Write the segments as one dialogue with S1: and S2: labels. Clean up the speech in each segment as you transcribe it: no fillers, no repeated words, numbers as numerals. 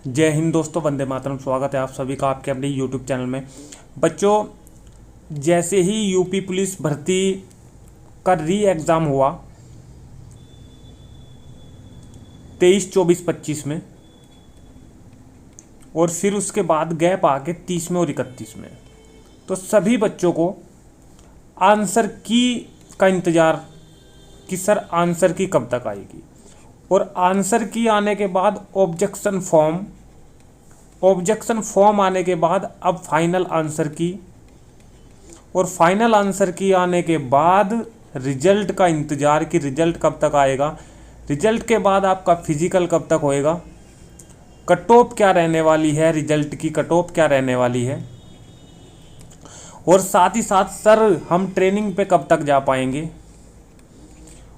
S1: जय हिंद दोस्तों, वंदे मातरम। स्वागत है आप सभी का आपके अपने यूट्यूब चैनल में। बच्चों, जैसे ही यूपी पुलिस भर्ती का री एग्ज़ाम हुआ 23, 24, 25 में, और फिर उसके बाद गैप आ के 30 में और 31 में, तो सभी बच्चों को आंसर की का इंतज़ार कि सर आंसर की कब तक आएगी। और आंसर की आने के बाद ऑब्जेक्शन फॉर्म आने के बाद अब फाइनल आंसर की, और फाइनल आंसर की आने के बाद रिजल्ट का इंतज़ार कि रिजल्ट कब तक आएगा। रिजल्ट के बाद आपका फिजिकल कब तक होएगा, कट ऑफ क्या रहने वाली है, रिजल्ट की कट ऑफ क्या रहने वाली है, और साथ ही साथ सर हम ट्रेनिंग पे कब तक जा पाएंगे,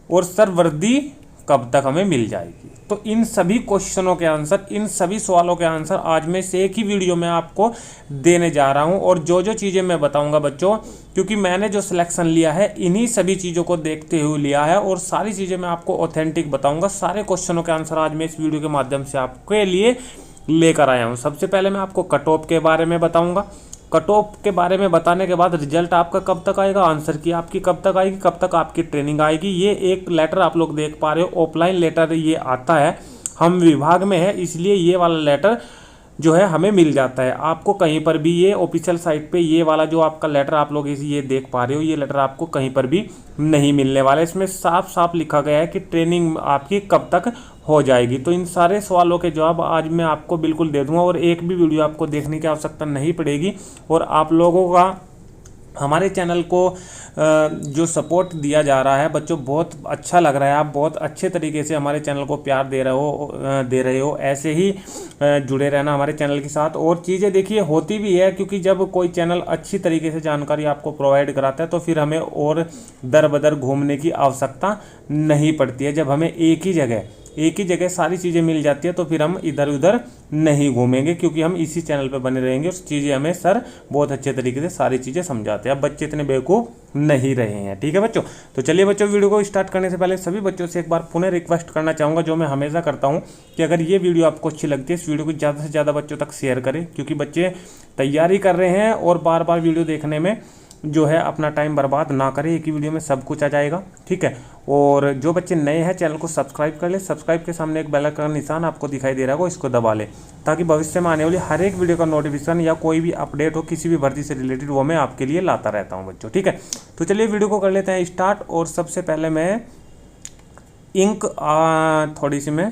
S1: और सर वर्दी कब तक हमें मिल जाएगी। तो इन सभी क्वेश्चनों के आंसर, इन सभी सवालों के आंसर आज मैं से एक ही वीडियो में आपको देने जा रहा हूं। और जो जो चीज़ें मैं बताऊंगा बच्चों, क्योंकि मैंने जो सिलेक्शन लिया है इन्हीं सभी चीज़ों को देखते हुए लिया है, और सारी चीज़ें मैं आपको ऑथेंटिक बताऊंगा। सारे क्वेश्चनों के आंसर आज मैं इस वीडियो के माध्यम से आपके लिए लेकर आया हूँ। सबसे पहले मैं आपको कट ऑफ के बारे में बताऊँगा। कट ऑफ के बारे में बताने के बाद रिजल्ट आपका कब तक आएगा, आंसर की आपकी कब तक आएगी, कब तक आपकी ट्रेनिंग आएगी। ये एक लेटर आप लोग देख पा रहे हो, ऑफलाइन लेटर ये आता है। हम विभाग में है इसलिए ये वाला लेटर जो है हमें मिल जाता है। आपको कहीं पर भी ये ऑफिशियल साइट पे ये वाला जो आपका लेटर आप लोग ये देख पा रहे हो, ये लेटर आपको कहीं पर भी नहीं मिलने वाला है। इसमें साफ साफ लिखा गया है कि ट्रेनिंग आपकी कब तक हो जाएगी। तो इन सारे सवालों के जवाब आज मैं आपको बिल्कुल दे दूंगा, और एक भी वीडियो आपको देखने की आवश्यकता नहीं पड़ेगी। और आप लोगों का हमारे चैनल को जो सपोर्ट दिया जा रहा है बच्चों, बहुत अच्छा लग रहा है। आप बहुत अच्छे तरीके से हमारे चैनल को प्यार दे रहे हो। ऐसे ही जुड़े रहना हमारे चैनल के साथ। और चीज़ें देखिए होती भी है, क्योंकि जब कोई चैनल अच्छी तरीके से जानकारी आपको प्रोवाइड कराता है तो फिर हमें और दर बदर घूमने की आवश्यकता नहीं पड़ती है। जब हमें एक ही जगह सारी चीज़ें मिल जाती है तो फिर हम इधर उधर नहीं घूमेंगे, क्योंकि हम इसी चैनल पर बने रहेंगे। उस चीज़ें हमें सर बहुत अच्छे तरीके से सारी चीज़ें समझाते हैं। अब बच्चे इतने बेवकूफ़ नहीं रहे हैं, ठीक है बच्चों। तो चलिए बच्चों, वीडियो को स्टार्ट करने से पहले सभी बच्चों से एक बार पुनः रिक्वेस्ट करना चाहूँगा, जो मैं हमेशा करता हूँ, कि अगर ये वीडियो आपको अच्छी लगती है इस वीडियो को ज़्यादा से ज़्यादा बच्चों तक शेयर करें, क्योंकि बच्चे तैयारी कर रहे हैं और बार बार वीडियो देखने में जो है अपना टाइम बर्बाद ना करें। एक ही वीडियो में सब कुछ आ जाएगा, ठीक है। और जो बच्चे नए हैं चैनल को सब्सक्राइब कर ले। सब्सक्राइब के सामने एक बेल का निशान आपको दिखाई दे रहा होगा, इसको दबा ले, ताकि भविष्य में आने वाली हर एक वीडियो का नोटिफिकेशन या कोई भी अपडेट हो किसी भी भर्ती से रिलेटेड वो मैं आपके लिए लाता रहता हूँ बच्चों, ठीक है। तो चलिए वीडियो को कर लेते हैं स्टार्ट। और सबसे पहले मैं इंक थोड़ी सी मैं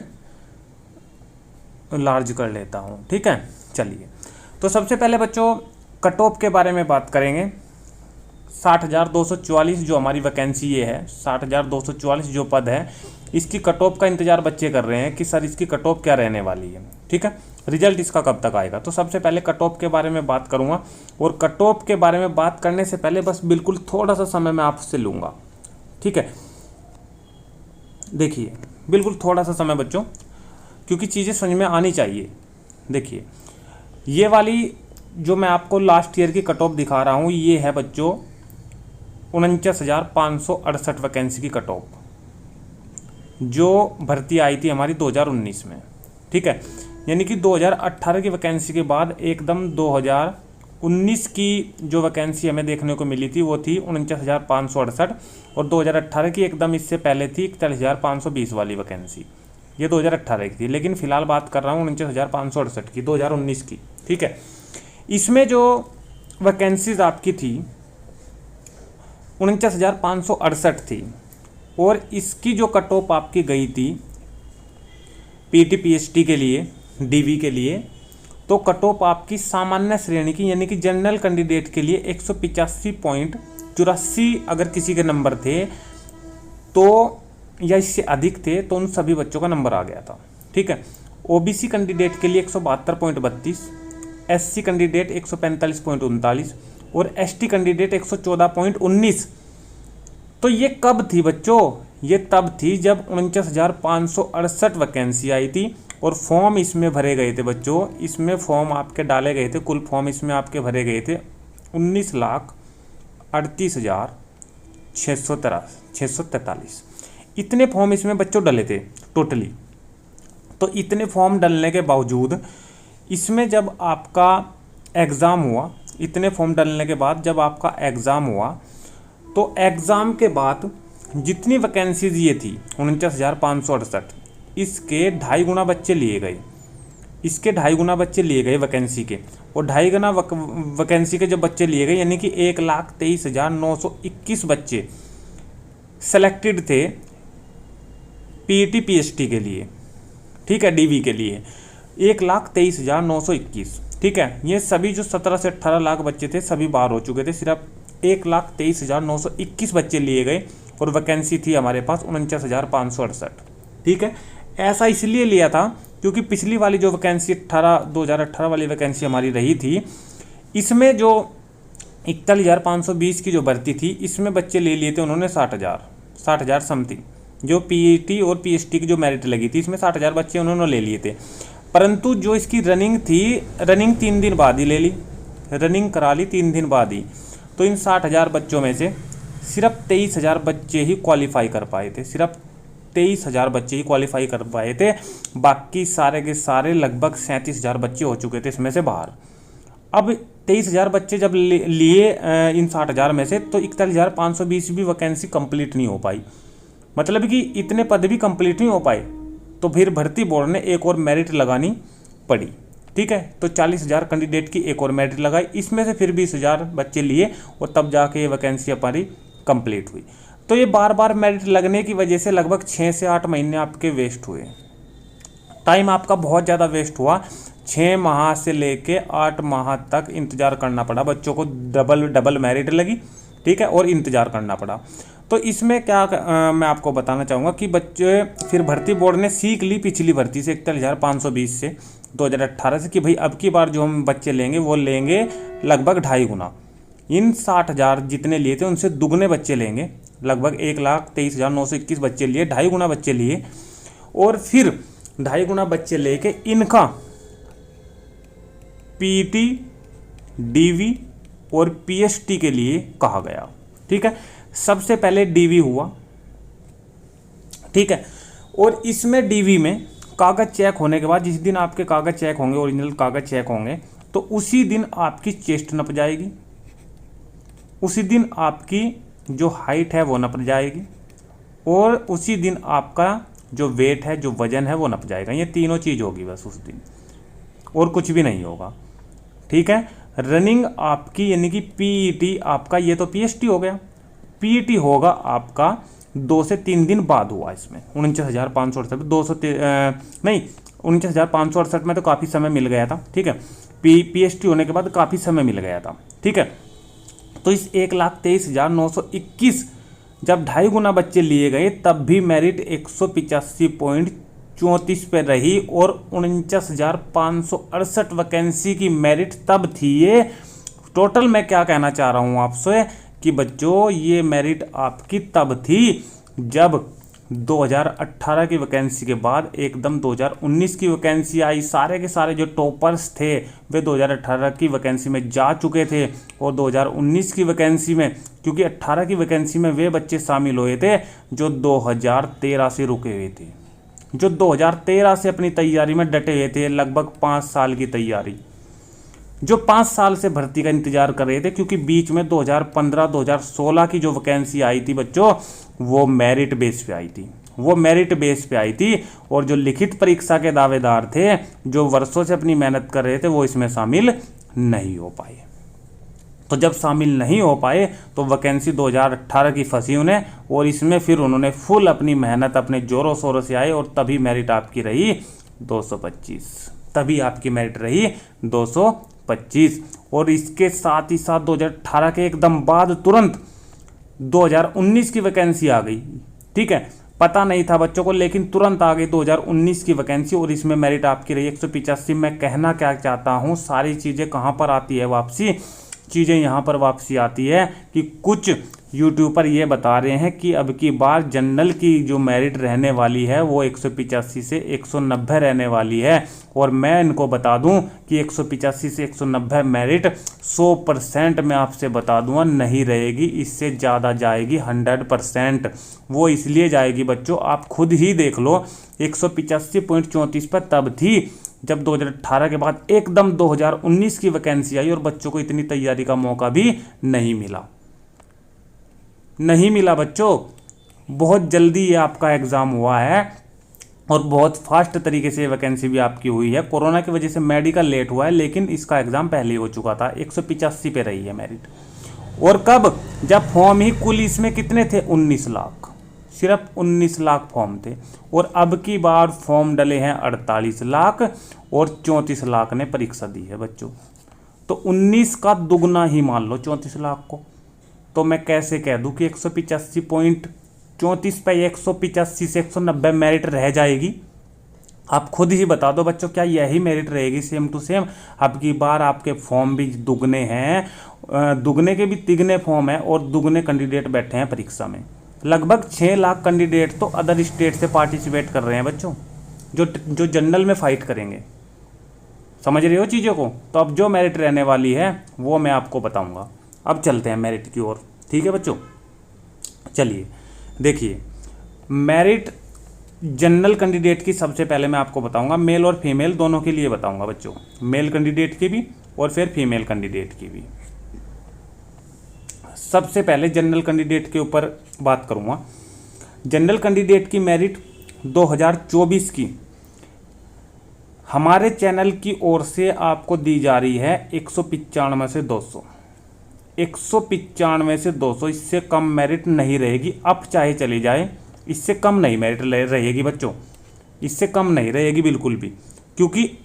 S1: लार्ज कर लेता हूँ, ठीक है। चलिए, तो सबसे पहले बच्चों कट ऑफ के बारे में बात करेंगे। 60,244 जो हमारी वैकेंसी ये है, 60,244 जो पद है, इसकी कट ऑफ का इंतजार बच्चे कर रहे हैं कि सर इसकी कट ऑफ क्या रहने वाली है, ठीक है। रिजल्ट इसका कब तक आएगा। तो सबसे पहले कट ऑफ के बारे में बात करूंगा। और कट ऑफ के बारे में बात करने से पहले बस बिल्कुल थोड़ा सा समय मैं आपसे लूँगा, ठीक है। देखिए बिल्कुल थोड़ा सा समय बच्चों, क्योंकि चीज़ें समझ में आनी चाहिए। देखिए ये वाली जो मैं आपको लास्ट ईयर की कट ऑफ दिखा रहा हूँ, ये है बच्चों 49,568 वैकेंसी की कट ऑफ जो भर्ती आई थी हमारी 2019 में, ठीक है। यानी कि 2018 की वैकेंसी के बाद एकदम 2019 की जो वैकेंसी हमें देखने को मिली थी वो थी 49,568, और 2018 की एकदम इससे पहले थी 41,520 वाली वैकेंसी, ये 2018 की थी। लेकिन फिलहाल बात कर रहा हूँ 49,568 की, 2019 की, ठीक है। इसमें जो वैकेंसीज आपकी थी 49,568 थी, और इसकी जो कट ऑफ आपकी गई थी पीटी पीएचडी के लिए, डीवी के लिए, तो कट ऑफ आपकी सामान्य श्रेणी की यानी कि जनरल कैंडिडेट के लिए 185.84 अगर किसी के नंबर थे तो, या इससे अधिक थे तो उन सभी बच्चों का नंबर आ गया था, ठीक है। ओबीसी कैंडिडेट के लिए 172.32, एससी कैंडिडेट 145.39 और एसटी कैंडिडेट 114.19। तो ये कब थी बच्चों, ये तब थी जब 49,568 वैकेंसी आई थी और फॉर्म इसमें भरे गए थे बच्चों। इसमें फॉर्म आपके डाले गए थे, कुल फॉर्म इसमें आपके भरे गए थे 19,38,643। इतने फॉर्म इसमें बच्चों डले थे टोटली। तो इतने फॉर्म डलने के बावजूद इसमें जब आपका एग्ज़ाम हुआ, इतने फॉर्म डलने के बाद जब आपका एग्ज़ाम हुआ, तो एग्ज़ाम के बाद जितनी वैकेंसीज ये थी 49,568, इसके 2.5 गुना बच्चे लिए गए, इसके 2.5 गुना बच्चे लिए गए वैकेंसी के। और 2.5 गुना वैकेंसी के जब बच्चे लिए गए, यानी कि 1,23,921 बच्चे सेलेक्टेड थे पीईटी पीएसटी के लिए, ठीक है, डीवी के लिए 1,23,921, ठीक है। ये सभी जो 17 से 18 लाख बच्चे थे सभी बाहर हो चुके थे, सिर्फ 1,23,921 बच्चे लिए गए और वैकेंसी थी हमारे पास 49,568, ठीक है। ऐसा इसलिए लिया था क्योंकि पिछली वाली जो वैकेंसी 2018 वाली वैकेंसी हमारी रही थी, इसमें जो 41,520 की जो भर्ती थी, इसमें बच्चे ले लिए थे उन्होंने 60,000 समथिंग, जो पीईटी और पीएसटी की जो मेरिट लगी थी इसमें 60,000 बच्चे उन्होंने ले लिए थे। परंतु जो इसकी रनिंग थी, रनिंग 3 दिन बाद ही ले ली, रनिंग करा ली 3 दिन बाद ही। तो इन 60,000 बच्चों में से सिर्फ 23,000 बच्चे ही क्वालिफाई कर पाए थे, सिर्फ 23,000 बच्चे ही क्वालिफाई कर पाए थे। बाकी सारे के सारे लगभग 37,000 बच्चे हो चुके थे इसमें से बाहर। अब 23,000 बच्चे जब लिए इन 60,000 में से, तो 41,520 भी वैकेंसी कंप्लीट नहीं हो पाई, मतलब कि इतने पद भी कंप्लीट नहीं हो पाए। तो फिर भर्ती बोर्ड ने एक और मेरिट लगानी पड़ी, ठीक है। तो 40,000 कैंडिडेट की एक और मेरिट लगाई, इसमें से फिर 20,000 बच्चे लिए और तब जाके ये वैकेंसी हमारी कंप्लीट हुई। तो ये बार बार मेरिट लगने की वजह से लगभग 6 से 8 महीने आपके वेस्ट हुए, टाइम आपका बहुत ज़्यादा वेस्ट हुआ। 6 माह से लेके 8 माह तक इंतज़ार करना पड़ा, बच्चों को डबल मेरिट लगी, ठीक है, और इंतज़ार करना पड़ा। तो इसमें क्या मैं आपको बताना चाहूँगा कि बच्चे फिर भर्ती बोर्ड ने सीख ली पिछली भर्ती से 41,520 से 2018 से कि भाई अब की बार जो हम बच्चे लेंगे वो लेंगे लगभग 2.5 गुना, इन 60,000 जितने लिए थे उनसे दुगने बच्चे लेंगे, लगभग 1,23,921 बच्चे लिए, 2.5 गुना बच्चे लिए। और फिर 2.5 गुना बच्चे लेके इनका पीटी, डीवी और पीएसटी के लिए कहा गया, ठीक है। सबसे पहले डीवी हुआ, ठीक है। और इसमें डीवी में कागज़ चेक होने के बाद, जिस दिन आपके कागज़ चेक होंगे, ओरिजिनल कागज़ चेक होंगे, तो उसी दिन आपकी चेस्ट नप जाएगी, उसी दिन आपकी जो हाइट है वो नप जाएगी, और उसी दिन आपका जो वेट है, जो वज़न है वो नप जाएगा। ये तीनों चीज़ होगी बस उस दिन, और कुछ भी नहीं होगा, ठीक है। रनिंग आपकी यानी कि पीईटी आपका, ये तो पीएसटी हो गया, पीईटी होगा आपका 2 से 3 दिन बाद हुआ। इसमें 49,568 नहीं 49,568 में तो काफ़ी समय मिल गया था, ठीक है। पीएसटी होने के बाद काफ़ी समय मिल गया था, ठीक है। तो इस 1,23,921 जब 2.5 गुना बच्चे लिए गए तब भी मेरिट 185.34 पे रही, और 49,568 वैकेंसी की मेरिट तब थी ये। टोटल मैं क्या कहना चाह रहा हूँ आपसे कि बच्चों ये मेरिट आपकी तब थी जब 2018 की वैकेंसी के बाद एकदम 2019 की वैकेंसी आई। सारे के सारे जो टॉपर्स थे वे 2018 की वैकेंसी में जा चुके थे, और 2019 की वैकेंसी में, क्योंकि 18 की वैकेंसी में वे बच्चे शामिल हुए थे जो 2013 से रुके हुए थे, जो 2013 से अपनी तैयारी में डटे हुए थे, लगभग 5 साल की तैयारी, जो 5 साल से भर्ती का इंतजार कर रहे थे। क्योंकि बीच में 2015-2016 की जो वैकेंसी आई थी बच्चों, वो मेरिट बेस पे आई थी, वो मेरिट बेस पे आई थी। और जो लिखित परीक्षा के दावेदार थे, जो वर्षों से अपनी मेहनत कर रहे थे, वो इसमें शामिल नहीं हो पाए। तो जब शामिल नहीं हो पाए तो वैकेंसी 2018 की फंसी उन्हें, और इसमें फिर उन्होंने फुल अपनी मेहनत अपने जोरों शोरों से आए, और तभी मेरिट आपकी रही 225, तभी आपकी मेरिट रही 225। और इसके साथ ही साथ 2018 के एकदम बाद तुरंत 2019 की वैकेंसी आ गई, ठीक है। पता नहीं था बच्चों को, लेकिन तुरंत आ गई 2019 की वैकेंसी, और इसमें मेरिट आपकी रही 185। मैं कहना क्या चाहता हूँ, सारी चीज़ें कहाँ पर आती है वापसी, चीज़ें यहाँ पर वापसी आती है कि कुछ यूट्यूबर ये बता रहे हैं कि अब की बार जनरल की जो मेरिट रहने वाली है वो 185 से 190 रहने वाली है। और मैं इनको बता दूं कि 185 से 190 मेरिट 100% मैं आपसे बता दूंगा नहीं रहेगी, इससे ज़्यादा जाएगी 100%। वो इसलिए जाएगी बच्चों, आप खुद ही देख लो 185.34 पर तब थी जब 2018 के बाद एकदम 2019 की वैकेंसी आई और बच्चों को इतनी तैयारी का मौका भी नहीं मिला बच्चों। बहुत जल्दी ये आपका एग्ज़ाम हुआ है और बहुत फास्ट तरीके से वैकेंसी भी आपकी हुई है। कोरोना की वजह से मेडिकल लेट हुआ है, लेकिन इसका एग्ज़ाम पहले ही हो चुका था। 185 पे रही है मेरिट। और कब? जब फॉर्म ही कुल इसमें कितने थे? 19 लाख, सिर्फ 19 लाख फॉर्म थे। और अब की बार फॉर्म डले हैं 48 लाख और 34 लाख ने परीक्षा दी है बच्चों। तो 19 का दुगना ही मान लो 34 लाख को। तो मैं कैसे कह दूं कि 185.34 पे 185 से 190 मेरिट रह जाएगी? आप खुद ही बता दो बच्चों, क्या यही मेरिट रहेगी सेम टू सेम? अब की बार आपके फॉर्म भी दुगने हैं, दुगने के भी तिगने फॉर्म है और दुगने कैंडिडेट बैठे हैं परीक्षा में। लगभग 6 लाख कैंडिडेट तो अदर स्टेट से पार्टिसिपेट कर रहे हैं बच्चों, जो जनरल में फाइट करेंगे। समझ रहे हो चीज़ों को? तो अब जो मेरिट रहने वाली है वो मैं आपको बताऊंगा। अब चलते हैं मेरिट की ओर, ठीक है बच्चों? चलिए देखिए, मेरिट जनरल कैंडिडेट की सबसे पहले मैं आपको बताऊंगा, मेल और फीमेल दोनों के लिए बताऊंगा बच्चों, मेल कैंडिडेट की भी और फिर फीमेल कैंडिडेट की भी। सबसे पहले जनरल कैंडिडेट के ऊपर बात करूंगा। जनरल कैंडिडेट की मेरिट 2024 की हमारे चैनल की ओर से आपको दी जा रही है 195 से 200, 195 से 200, इससे कम मेरिट नहीं रहेगी। अब चाहे चली जाए, इससे कम नहीं मेरिट रहेगी बच्चों, इससे कम नहीं रहेगी बिल्कुल भी, क्योंकि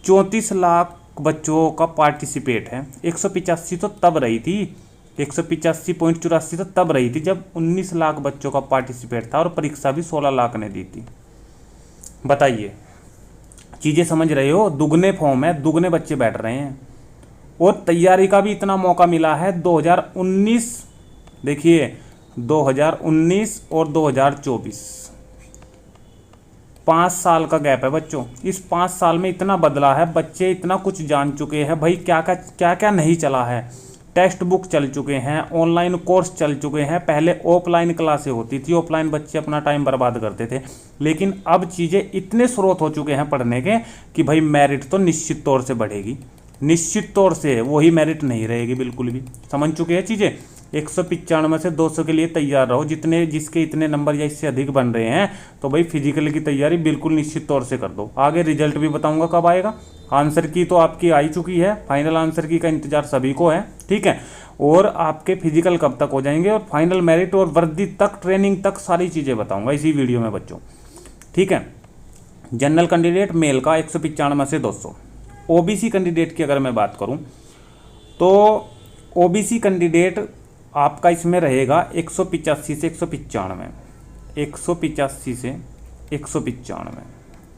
S1: 34 लाख बच्चों का पार्टिसिपेट है। 185 तो तब रही थी, 185.84 तो तब रही थी जब 19 लाख बच्चों का पार्टिसिपेट था और परीक्षा भी 16 लाख ने दी थी। बताइए, चीज़ें समझ रहे हो? दुगने फॉर्म है, दुगने बच्चे बैठ रहे हैं और तैयारी का भी इतना मौका मिला है। 2019 देखिए, 2019 और 2024 5 साल का गैप है बच्चों। इस 5 साल में इतना बदला है, बच्चे इतना कुछ जान चुके हैं भाई। क्या क्या नहीं चला है। टेक्स्ट बुक चल चुके हैं, ऑनलाइन कोर्स चल चुके हैं। पहले ऑफलाइन क्लासें होती थी, ऑफलाइन बच्चे अपना टाइम बर्बाद करते थे, लेकिन अब चीज़ें इतने स्रोत हो चुके हैं पढ़ने के कि भाई मेरिट तो निश्चित तौर से बढ़ेगी, निश्चित तौर से। वही मेरिट नहीं रहेगी बिल्कुल भी। समझ चुके हैं चीज़ें? 195 से 200 के लिए तैयार रहो। जिसके इतने नंबर या इससे अधिक बन रहे हैं तो भाई फिजिकल की तैयारी बिल्कुल निश्चित तौर से कर दो। आगे रिजल्ट भी बताऊंगा कब आएगा। आंसर की तो आपकी आई चुकी है, फाइनल आंसर की का इंतजार सभी को है, ठीक है? और आपके फिजिकल कब तक हो जाएंगे और फाइनल मेरिट और वर्दी तक, ट्रेनिंग तक सारी चीज़ें बताऊंगा इसी वीडियो में बच्चों, ठीक है? जनरल कैंडिडेट मेल का 195 से 200। ओबीसी कैंडिडेट की अगर मैं बात करूं तो ओबीसी कैंडिडेट आपका इसमें रहेगा 185 से 195, 185 से 195,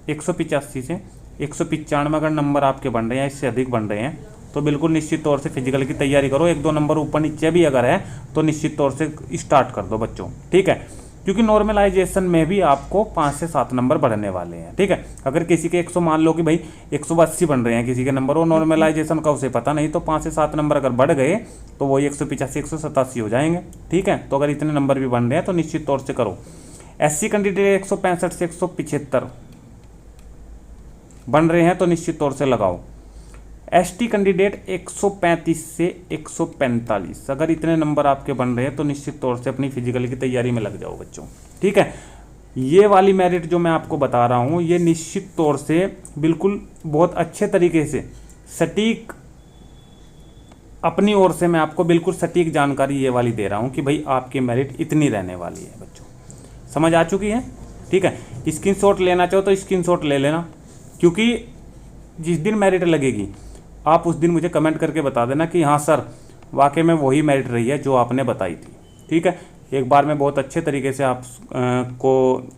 S1: 185 से 195 अगर नंबर आपके बन रहे हैं, इससे अधिक बन रहे हैं तो बिल्कुल निश्चित तौर से फिजिकल की तैयारी करो। 1-2 नंबर ऊपर नीचे भी अगर है तो निश्चित तौर से स्टार्ट कर दो बच्चों, ठीक है? क्योंकि नॉर्मलाइजेशन में भी आपको 5 से 7 नंबर बढ़ने वाले हैं, ठीक है? अगर किसी के 100 मान लो कि भाई 180 बन रहे हैं किसी के नंबर, और नॉर्मलाइजेशन का उसे पता नहीं, तो 5 से 7 नंबर अगर बढ़ गए तो वही 185 187 हो जाएंगे, ठीक है? तो अगर इतने नंबर भी बन रहे हैं तो निश्चित तौर से करो। एससी कैंडिडेट 165 से 175 बन रहे हैं तो निश्चित तौर से लगाओ। एसटी कैंडिडेट 135 से 145 अगर इतने नंबर आपके बन रहे हैं तो निश्चित तौर से अपनी फिजिकल की तैयारी में लग जाओ बच्चों, ठीक है? ये वाली मेरिट जो मैं आपको बता रहा हूँ ये निश्चित तौर से बिल्कुल बहुत अच्छे तरीके से सटीक, अपनी ओर से मैं आपको बिल्कुल सटीक जानकारी ये वाली दे रहा हूँ कि भाई आपकी मेरिट इतनी रहने वाली है बच्चों। समझ आ चुकी है? ठीक है? स्क्रीनशॉट लेना चाहो तो स्क्रीनशॉट ले लेना, क्योंकि जिस दिन मेरिट लगेगी आप उस दिन मुझे कमेंट करके बता देना कि हाँ सर वाकई में वही मेरिट रही है जो आपने बताई थी, ठीक है? एक बार मैं बहुत अच्छे तरीके से आप को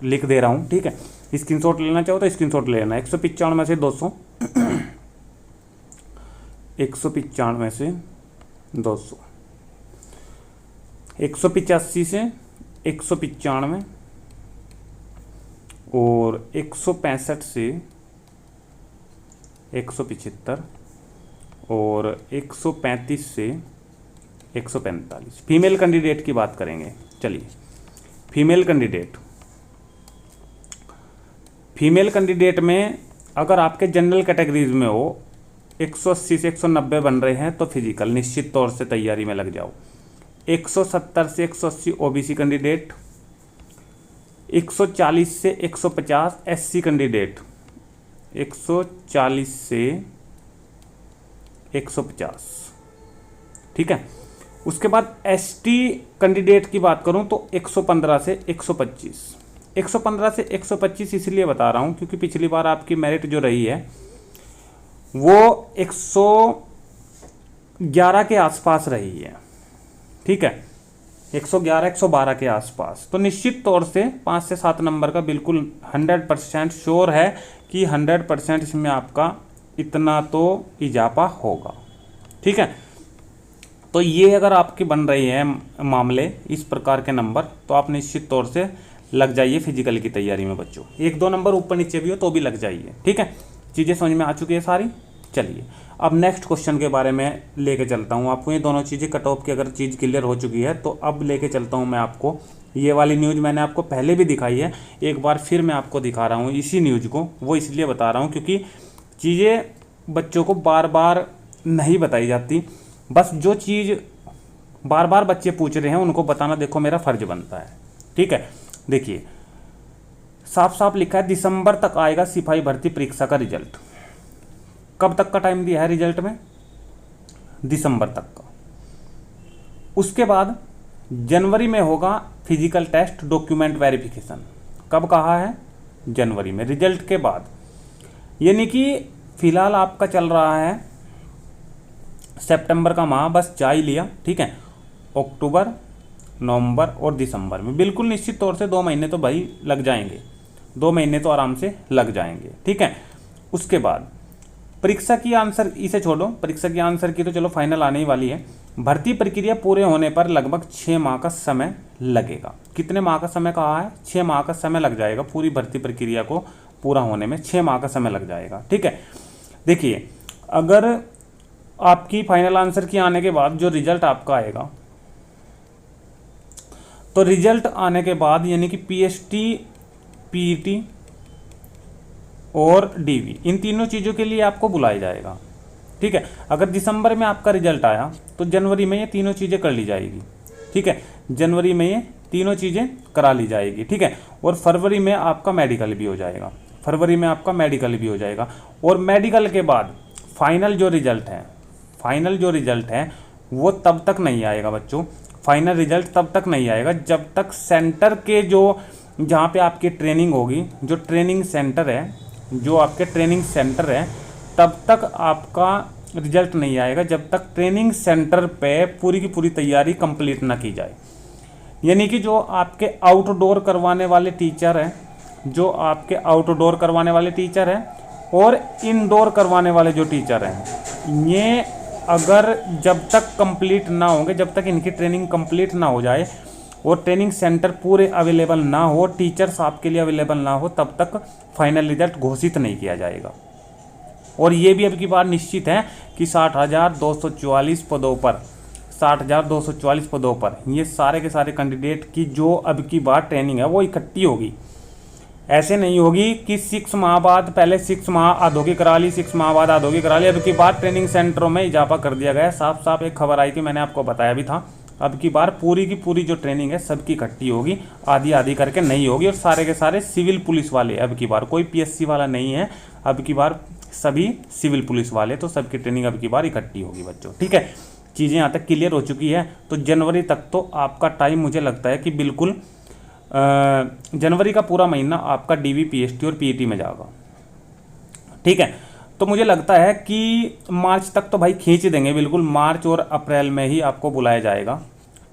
S1: लिख दे रहा हूँ, ठीक है? स्क्रीनशॉट लेना चाहो तो स्क्रीनशॉट ले लेना। 195 से 200 195 से 200, 185 से 195 और 165 से 175 और 135 से 145। फीमेल कैंडिडेट की बात करेंगे। चलिए, फीमेल कैंडिडेट फीमेल कैंडिडेट में अगर आपके जनरल कैटेगरीज में हो 180 से 190 बन रहे हैं तो फिजिकल निश्चित तौर से तैयारी में लग जाओ। 170 से 180 ओबीसी कैंडिडेट, 140 से 150 एससी कैंडिडेट, 140 से 150, ठीक है। उसके बाद एसटी कैंडिडेट की बात करूं तो 115 से 125। 115 से 125 इसलिए बता रहा हूं क्योंकि पिछली बार आपकी मेरिट जो रही है वो 111 के आसपास रही है, ठीक है, 111 112 के आसपास। तो निश्चित तौर से 5 से 7 नंबर का बिल्कुल 100% श्योर है कि 100% इसमें आपका इतना तो इजाफा होगा, ठीक है। तो ये अगर आपके बन रही है मामले इस प्रकार के नंबर तो आप निश्चित तौर से लग जाइए फिजिकल की तैयारी में बच्चों। 1-2 नंबर ऊपर नीचे भी हो तो भी लग जाइए, ठीक है। चीज़ें समझ में आ चुकी है सारी। चलिए अब नेक्स्ट क्वेश्चन के बारे में लेके चलता हूँ आपको। ये दोनों चीज़ें कट ऑफ की अगर चीज़ क्लियर हो चुकी है तो अब लेके चलता हूँ मैं आपको। ये वाली न्यूज़ मैंने आपको पहले भी दिखाई है, एक बार फिर मैं आपको दिखा रहा हूँ इसी न्यूज़ को। वो इसलिए बता रहा हूँ क्योंकि चीज़ें बच्चों को बार बार नहीं बताई जाती। बस जो चीज़ बार बार बच्चे पूछ रहे हैं उनको बताना देखो मेरा फ़र्ज बनता है, ठीक है। देखिए साफ साफ लिखा है दिसंबर तक आएगा सिपाही भर्ती परीक्षा का रिजल्ट। कब तक का टाइम दिया है रिजल्ट में? दिसंबर तक का। उसके बाद जनवरी में होगा फिजिकल टेस्ट डॉक्यूमेंट वेरिफिकेशन। कब कहा है? जनवरी में, रिजल्ट के बाद। यानी कि फिलहाल आपका चल रहा है सितंबर का माह बस जा ही लिया, ठीक है। अक्टूबर, नवंबर और दिसंबर में बिल्कुल निश्चित तौर से 2 महीने तो भाई लग जाएंगे, 2 महीने तो आराम से लग जाएंगे, ठीक है। उसके बाद परीक्षा की आंसर, इसे छोड़ो, परीक्षा की आंसर की तो चलो फाइनल आने ही वाली है। भर्ती प्रक्रिया पूरे होने पर लगभग 6 माह का समय लगेगा। कितने माह का समय कहा है? 6 माह का समय लग जाएगा पूरी भर्ती प्रक्रिया को पूरा होने में, 6 माह का समय लग जाएगा, ठीक है। देखिए अगर आपकी फाइनल आंसर की आने के बाद जो रिजल्ट आपका आएगा तो रिजल्ट आने के बाद यानी कि पीएसटी, पीईटी और डीवी, इन तीनों चीज़ों के लिए आपको बुलाया जाएगा, ठीक है। अगर दिसंबर में आपका रिजल्ट आया तो जनवरी में ये तीनों चीज़ें कर ली जाएगी, ठीक है। जनवरी में ये तीनों चीज़ें करा ली जाएगी, ठीक है। और फरवरी में आपका मेडिकल भी हो जाएगा, फरवरी में आपका मेडिकल भी हो जाएगा। और मेडिकल के बाद फाइनल जो रिजल्ट है, फाइनल जो रिजल्ट है वो तब तक नहीं आएगा बच्चों। फाइनल रिजल्ट तब तक नहीं आएगा जब तक सेंटर के जो जहाँ पे आपकी ट्रेनिंग होगी, जो ट्रेनिंग सेंटर है, जो आपके ट्रेनिंग सेंटर है, तब तक आपका रिजल्ट नहीं आएगा जब तक ट्रेनिंग सेंटर पे पूरी की पूरी तैयारी कंप्लीट ना की जाए। यानी कि जो आपके आउटडोर करवाने वाले टीचर हैं, जो आपके आउटडोर करवाने वाले टीचर हैं और इनडोर करवाने वाले जो टीचर हैं, ये अगर जब तक कंप्लीट ना होंगे, जब तक इनकी ट्रेनिंग कंप्लीट ना हो जाए और ट्रेनिंग सेंटर पूरे अवेलेबल ना हो, टीचर्स आपके लिए अवेलेबल ना हो, तब तक फाइनल रिजल्ट घोषित नहीं किया जाएगा। और ये भी अब की बार निश्चित है कि 60,244 पदों पर, 60,244 पदों पर ये सारे के सारे कैंडिडेट की जो अब की बार ट्रेनिंग है वो इकट्ठी होगी। ऐसे नहीं होगी कि 6 माह बाद, पहले 6 माह आधोगी करा ली, 6 माह बाद आधोगी करा ली। अब की बार ट्रेनिंग सेंटरों में इजाफा कर दिया गया है। साफ साफ एक खबर आई थी, मैंने आपको बताया भी था। अब की बार पूरी की पूरी जो ट्रेनिंग है सबकी इकट्ठी होगी, आधी आधी करके नहीं होगी। और सारे के सारे सिविल पुलिस वाले, अब की बार कोई पीएससी वाला नहीं है, अब की बार सभी सिविल पुलिस वाले, तो सबकी ट्रेनिंग अब की बार इकट्ठी होगी बच्चों, ठीक है। चीज़ें यहाँ तक क्लियर हो चुकी है। तो जनवरी तक तो आपका टाइम मुझे लगता है कि बिल्कुल जनवरी का पूरा महीना आपका डीवी, पीएसटी और पीईटी में जाएगा, ठीक है। तो मुझे लगता है कि मार्च तक तो भाई खींच देंगे, बिल्कुल मार्च और अप्रैल में ही आपको बुलाया जाएगा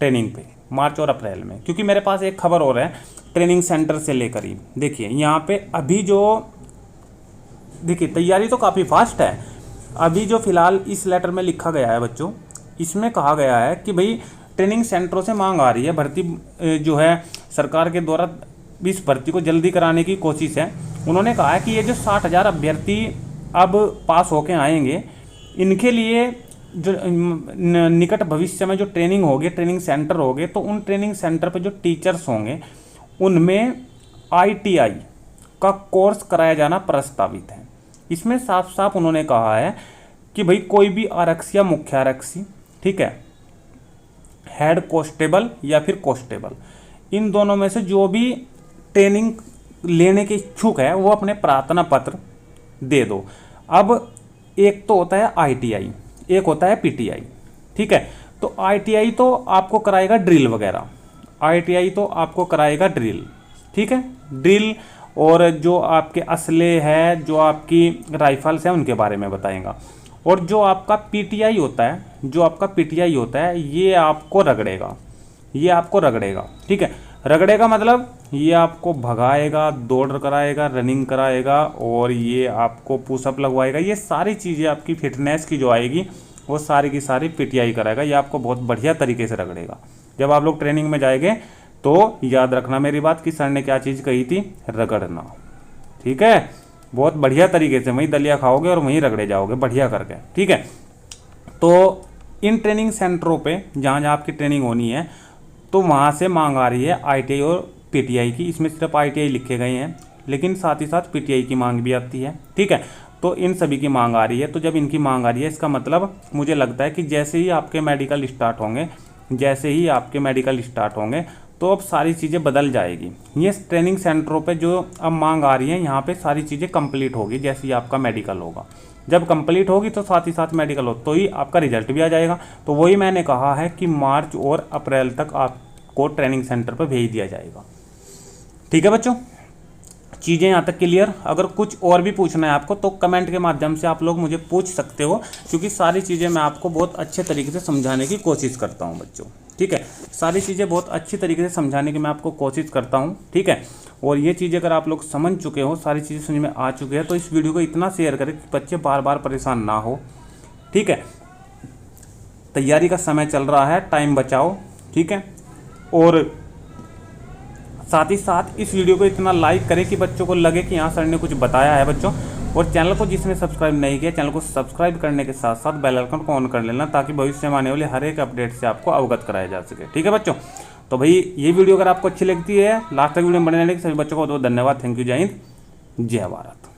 S1: ट्रेनिंग पे, मार्च और अप्रैल में। क्योंकि मेरे पास एक खबर और है ट्रेनिंग सेंटर से लेकर ही। देखिए यहाँ पे अभी जो, देखिए तैयारी तो काफ़ी फास्ट है। अभी जो फिलहाल इस लेटर में लिखा गया है बच्चों, इसमें कहा गया है कि भाई ट्रेनिंग सेंटरों से मांग आ रही है, भर्ती जो है सरकार के द्वारा इस भर्ती को जल्दी कराने की कोशिश है। उन्होंने कहा है कि ये जो 60,000 अभ्यर्थी अब पास होके आएंगे, इनके लिए जो निकट भविष्य में जो ट्रेनिंग होगी, ट्रेनिंग सेंटर होंगे, तो उन ट्रेनिंग सेंटर पर जो टीचर्स होंगे उनमें ITI का कोर्स कराया जाना प्रस्तावित है। इसमें साफ साफ उन्होंने कहा है कि भाई कोई भी आरक्षी या मुख्य आरक्षी, ठीक है, हेड कांस्टेबल या फिर कांस्टेबल, इन दोनों में से जो भी ट्रेनिंग लेने के इच्छुक है वो अपने प्रार्थना पत्र दे दो। अब एक तो होता है आईटीआई, एक होता है पीटीआई, ठीक है। तो आईटीआई तो आपको कराएगा ड्रिल वगैरह, आईटीआई तो आपको कराएगा ड्रिल, ठीक है, ड्रिल, और जो आपके असले है, जो आपकी राइफल्स हैं उनके बारे में बताएगा। और जो आपका पीटीआई होता है, जो आपका पीटीआई होता है ये आपको रगड़ेगा, ये आपको रगड़ेगा, ठीक है। रगड़ेगा मतलब ये आपको भगाएगा, दौड़ कराएगा, रनिंग कराएगा, और ये आपको पुशअप लगवाएगा। ये सारी चीज़ें आपकी फिटनेस की जो आएगी वो सारी की सारी पीटीआई कराएगा। ये आपको बहुत बढ़िया तरीके से रगड़ेगा। जब आप लोग ट्रेनिंग में जाएंगे तो याद रखना मेरी बात कि सर ने क्या चीज़ कही थी, रगड़ना, ठीक है। बहुत बढ़िया तरीके से वहीं दलिया खाओगे और वहीं रगड़े जाओगे बढ़िया करके, ठीक है। तो इन ट्रेनिंग सेंटरों पे जहाँ जहाँ आपकी ट्रेनिंग होनी है तो वहाँ से मांग आ रही है आईटीआई और पीटीआई की। इसमें सिर्फ आईटीआई लिखे गए हैं, लेकिन साथ ही साथ पीटीआई की मांग भी आती है, ठीक है। तो इन सभी की मांग आ रही है। तो जब इनकी मांग आ रही है इसका मतलब मुझे लगता है कि जैसे ही आपके मेडिकल स्टार्ट होंगे, जैसे ही आपके मेडिकल स्टार्ट होंगे तो अब सारी चीज़ें बदल जाएगी। ये ट्रेनिंग सेंटरों पे जो अब मांग आ रही है यहाँ पे सारी चीज़ें कंप्लीट होगी जैसे ही आपका मेडिकल होगा। जब कंप्लीट होगी तो साथ ही साथ मेडिकल हो तो ही आपका रिजल्ट भी आ जाएगा। तो वही मैंने कहा है कि मार्च और अप्रैल तक आपको ट्रेनिंग सेंटर पर भेज दिया जाएगा, ठीक है बच्चों। चीज़ें यहाँ तक क्लियर। अगर कुछ और भी पूछना है आपको तो कमेंट के माध्यम से आप लोग मुझे पूछ सकते हो, क्योंकि सारी चीज़ें मैं आपको बहुत अच्छे तरीके से समझाने की कोशिश करता हूँ बच्चों, ठीक है। सारी चीज़ें बहुत अच्छी तरीके से समझाने की मैं आपको कोशिश करता हूँ, ठीक है। और ये चीज़ें अगर आप लोग समझ चुके हो, सारी चीज़ें समझ में आ चुके हैं, तो इस वीडियो को इतना शेयर करें कि बच्चे बार बार परेशान ना हो, ठीक है। तैयारी का समय चल रहा है, टाइम बचाओ, ठीक है। और साथ ही साथ इस वीडियो को इतना लाइक करें कि बच्चों को लगे कि यहाँ सर ने कुछ बताया है बच्चों। और चैनल को जिसने सब्सक्राइब नहीं किया, चैनल को सब्सक्राइब करने के साथ साथ बेल आइकन को ऑन कर लेना, ताकि भविष्य में आने वाले हर एक अपडेट से आपको अवगत कराया जा सके, ठीक है बच्चों। तो भाई ये वीडियो अगर आपको अच्छी लगती है, लास्ट तक वीडियो में बने रहने के सभी बच्चों को बहुत धन्यवाद। Thank you. जय हिंद, जय भारत।